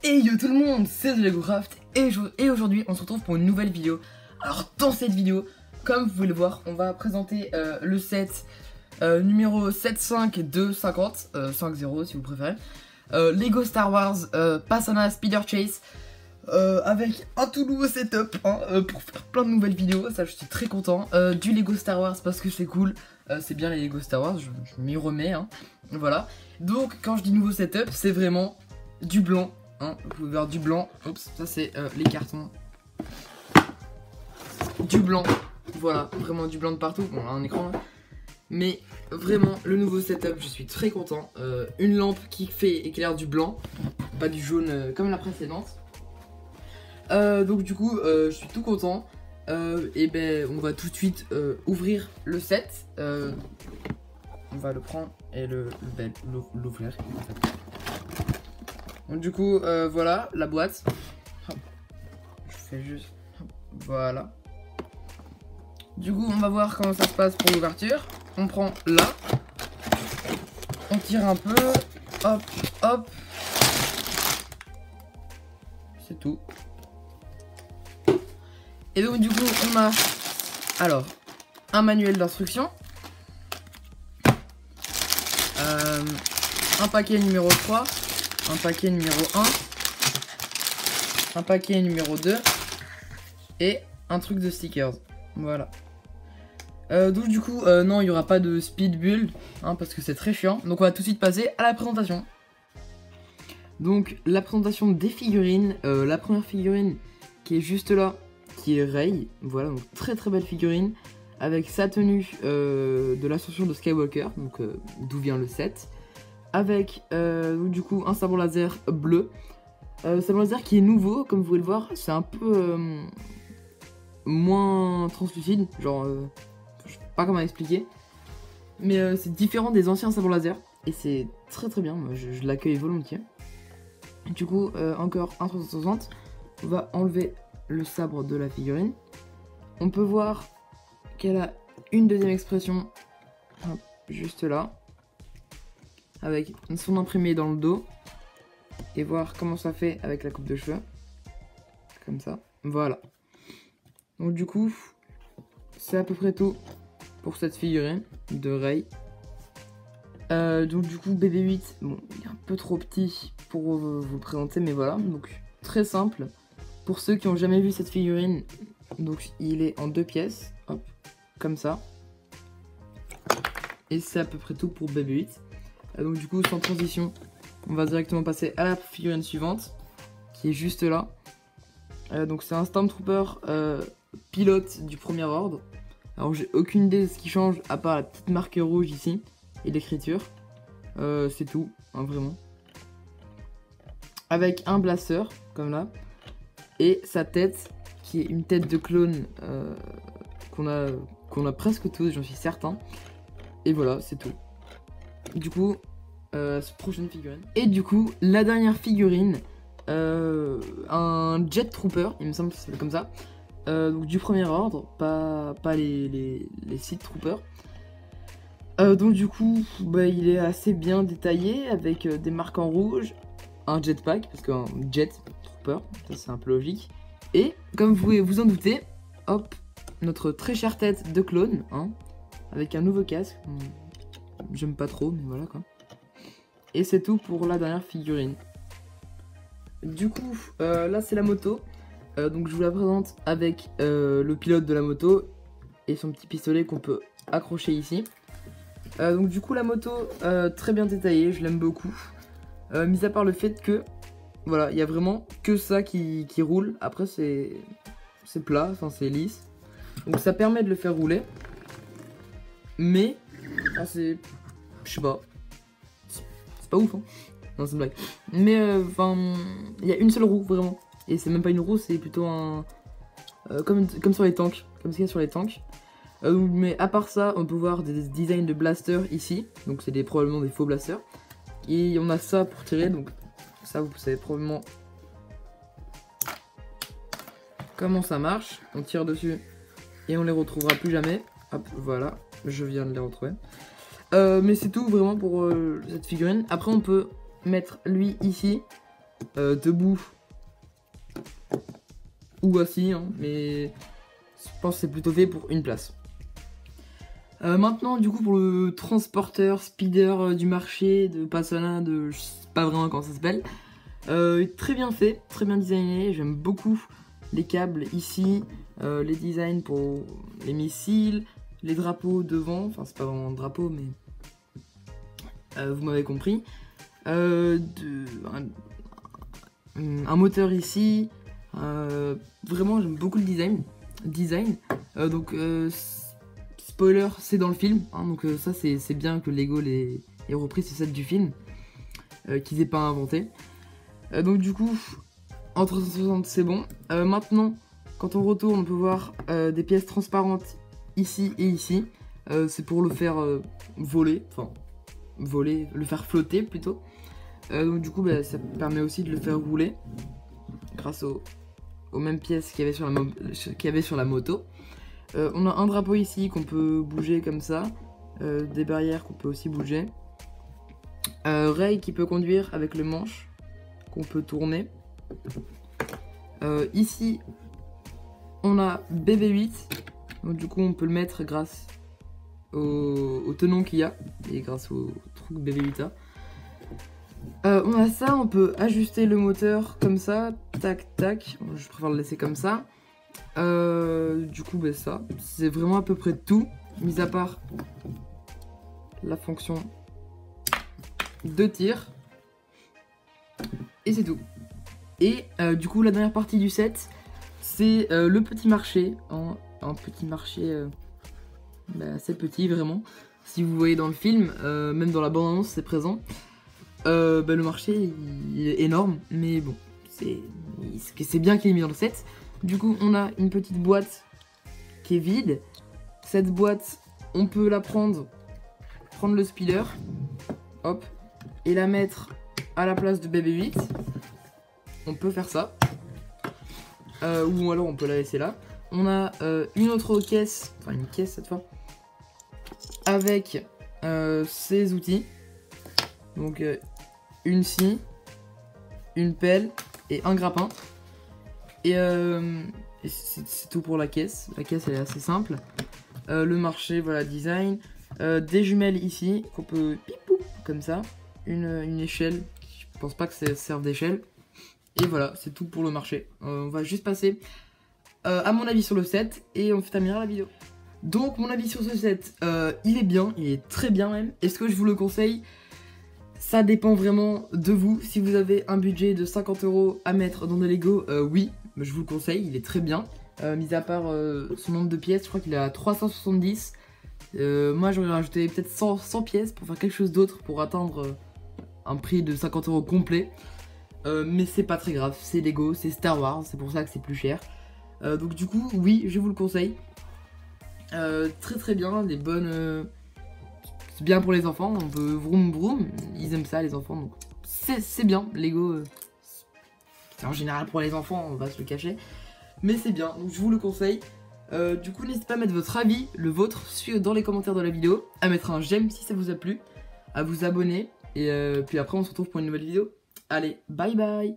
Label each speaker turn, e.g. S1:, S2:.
S1: Hey yo tout le monde, c'est TheLegoCraft et aujourd'hui on se retrouve pour une nouvelle vidéo. Alors dans cette vidéo, comme vous pouvez le voir, on va présenter le set numéro 75250, 50 si vous préférez, Lego Star Wars Passana Speeder Chase, avec un tout nouveau setup pour faire plein de nouvelles vidéos. Ça je suis très content, du Lego Star Wars parce que c'est cool, c'est bien les Lego Star Wars, je m'y remets voilà. Donc quand je dis nouveau setup, c'est vraiment du blanc. Vous pouvez voir du blanc, oups, ça c'est les cartons. Du blanc, voilà, vraiment du blanc de partout, bon là un écran là. Mais vraiment le nouveau setup, je suis très content. Une lampe qui fait éclair du blanc, pas du jaune comme la précédente. Donc du coup je suis tout content. Et ben on va tout de suite ouvrir le set. On va le prendre et l'ouvrir. Donc du coup voilà la boîte. Je fais juste voilà. Du coup on va voir comment ça se passe pour l'ouverture. On prend là, on tire un peu, hop hop, c'est tout. Et donc du coup on a alors un manuel d'instruction, un paquet numéro 3, un paquet numéro 1, un paquet numéro 2 et un truc de stickers. Voilà. Donc du coup non, il n'y aura pas de speed build parce que c'est très chiant. Donc on va tout de suite passer à la présentation. Donc la présentation des figurines. La première figurine qui est juste là, qui est Rey. Voilà, donc très très belle figurine avec sa tenue de l'ascension de Skywalker, donc d'où vient le set. Avec du coup un sabre laser bleu. Sabre laser qui est nouveau, comme vous pouvez le voir, c'est un peu moins translucide, genre je sais pas comment expliquer, mais c'est différent des anciens sabres laser et c'est très très bien. Moi je l'accueille volontiers. Du coup encore un 360. On va enlever le sabre de la figurine. On peut voir qu'elle a une deuxième expression juste là, avec son imprimé dans le dos, et voir comment ça fait avec la coupe de cheveux, comme ça, voilà. Donc du coup, c'est à peu près tout pour cette figurine de Rey. Donc du coup, BB-8, bon, il est un peu trop petit pour vous le présenter, mais voilà, donc très simple. Pour ceux qui n'ont jamais vu cette figurine, donc il est en 2 pièces, hop, comme ça. Et c'est à peu près tout pour BB-8. Donc du coup, sans transition, on va directement passer à la figurine suivante, qui est juste là. Donc c'est un Stormtrooper pilote du premier ordre. Alors j'ai aucune idée de ce qui change, à part la petite marque rouge ici, et l'écriture. C'est tout, vraiment. Avec un blaster, comme là. Et sa tête, qui est une tête de clone qu'on a presque tous, j'en suis certain. Et voilà, c'est tout. Du coup, prochaine figurine. Et du coup, la dernière figurine, un Jet Trooper, il me semble que ça s'appelle comme ça. Donc du premier ordre, pas les Sith Troopers. Donc du coup, bah, il est assez bien détaillé avec des marques en rouge, un jetpack, parce qu'un Jet Trooper, ça c'est un peu logique. Et comme vous pouvez vous en douter, hop, notre très chère tête de clone, avec un nouveau casque. J'aime pas trop, mais voilà quoi. Et c'est tout pour la dernière figurine. Du coup, là c'est la moto. Donc je vous la présente avec le pilote de la moto et son petit pistolet qu'on peut accrocher ici. Donc du coup la moto, très bien détaillée, je l'aime beaucoup. Mis à part le fait que, voilà, il y a vraiment que ça qui roule. Après c'est plat, enfin c'est lisse. Donc ça permet de le faire rouler. Mais, c'est, je sais pas, c'est pas ouf non c'est une blague. Mais enfin, il y a une seule roue vraiment. Et c'est même pas une roue, c'est plutôt un, comme sur les tanks, comme ce qu'il y a sur les tanks. Mais à part ça, on peut voir des designs de blasters ici. Donc c'est probablement des faux blasters. Et on a ça pour tirer, donc ça vous savez probablement comment ça marche. On tire dessus et on les retrouvera plus jamais. Hop, voilà, je viens de les retrouver. Mais c'est tout vraiment pour cette figurine. Après on peut mettre lui ici debout ou assis, hein, mais je pense que c'est plutôt fait pour une place. Maintenant, du coup, pour le transporteur speeder du marché de Passana, je sais pas vraiment comment ça s'appelle. Très bien fait, très bien designé. J'aime beaucoup les câbles ici, les designs pour les missiles, les drapeaux devant. Enfin, c'est pas vraiment un drapeau, mais vous m'avez compris. Un moteur ici. Vraiment, j'aime beaucoup le design. Spoiler, c'est dans le film, hein, donc ça c'est bien que Lego ait repris ce set du film, qu'ils aient pas inventé. Donc du coup, en 360 c'est bon. Maintenant, quand on retourne, on peut voir des pièces transparentes ici et ici. C'est pour le faire voler, le faire flotter plutôt. Donc du coup, ça permet aussi de le faire rouler grâce aux mêmes pièces qu'il y avait sur la moto. On a un drapeau ici qu'on peut bouger comme ça, des barrières qu'on peut aussi bouger, Ray qui peut conduire avec le manche qu'on peut tourner. Ici on a BB8, donc du coup on peut le mettre grâce au tenon qu'il y a et grâce au truc BB8A. On a ça, on peut ajuster le moteur comme ça, tac tac, je préfère le laisser comme ça. Du coup ça, c'est vraiment à peu près tout, mis à part la fonction de tir. Et c'est tout. Et du coup la dernière partie du set, c'est le petit marché, un petit marché assez petit vraiment. Si vous voyez dans le film, même dans la bande-annonce c'est présent. Le marché il est énorme, mais bon, c'est bien qu'il est mis dans le set. Du coup, on a une petite boîte qui est vide. Cette boîte, on peut la prendre le spiller, hop, et la mettre à la place de BB8. On peut faire ça. Ou alors on peut la laisser là. On a une autre caisse, enfin une caisse cette fois, avec ces outils. Donc une scie, une pelle et un grappin. Et c'est tout pour la caisse. La caisse elle est assez simple. Le marché, voilà, design. Des jumelles ici qu'on peut pipou comme ça. Une échelle. Je pense pas que ça serve d'échelle. Et voilà, c'est tout pour le marché. On va juste passer à mon avis sur le set et on terminera la vidéo. Donc mon avis sur ce set, il est bien, il est très bien même. Est-ce que je vous le conseille? Ça dépend vraiment de vous. Si vous avez un budget de 50 € à mettre dans des Lego, oui, je vous le conseille, il est très bien. Mis à part son nombre de pièces, je crois qu'il est à 370. Moi j'aurais rajouté peut-être 100 pièces pour faire quelque chose d'autre, pour atteindre un prix de 50 € complet. Mais c'est pas très grave, c'est Lego, c'est Star Wars, c'est pour ça que c'est plus cher. Donc du coup, oui, je vous le conseille. Très très bien, des bonnes... c'est bien pour les enfants, on peut vroom vroom, ils aiment ça les enfants, donc c'est bien, Lego, c'est en général pour les enfants, on va se le cacher. Mais c'est bien, donc je vous le conseille. Du coup, n'hésitez pas à mettre votre avis, le vôtre, dans les commentaires de la vidéo, à mettre un j'aime si ça vous a plu, à vous abonner, et puis après on se retrouve pour une nouvelle vidéo. Allez, bye bye!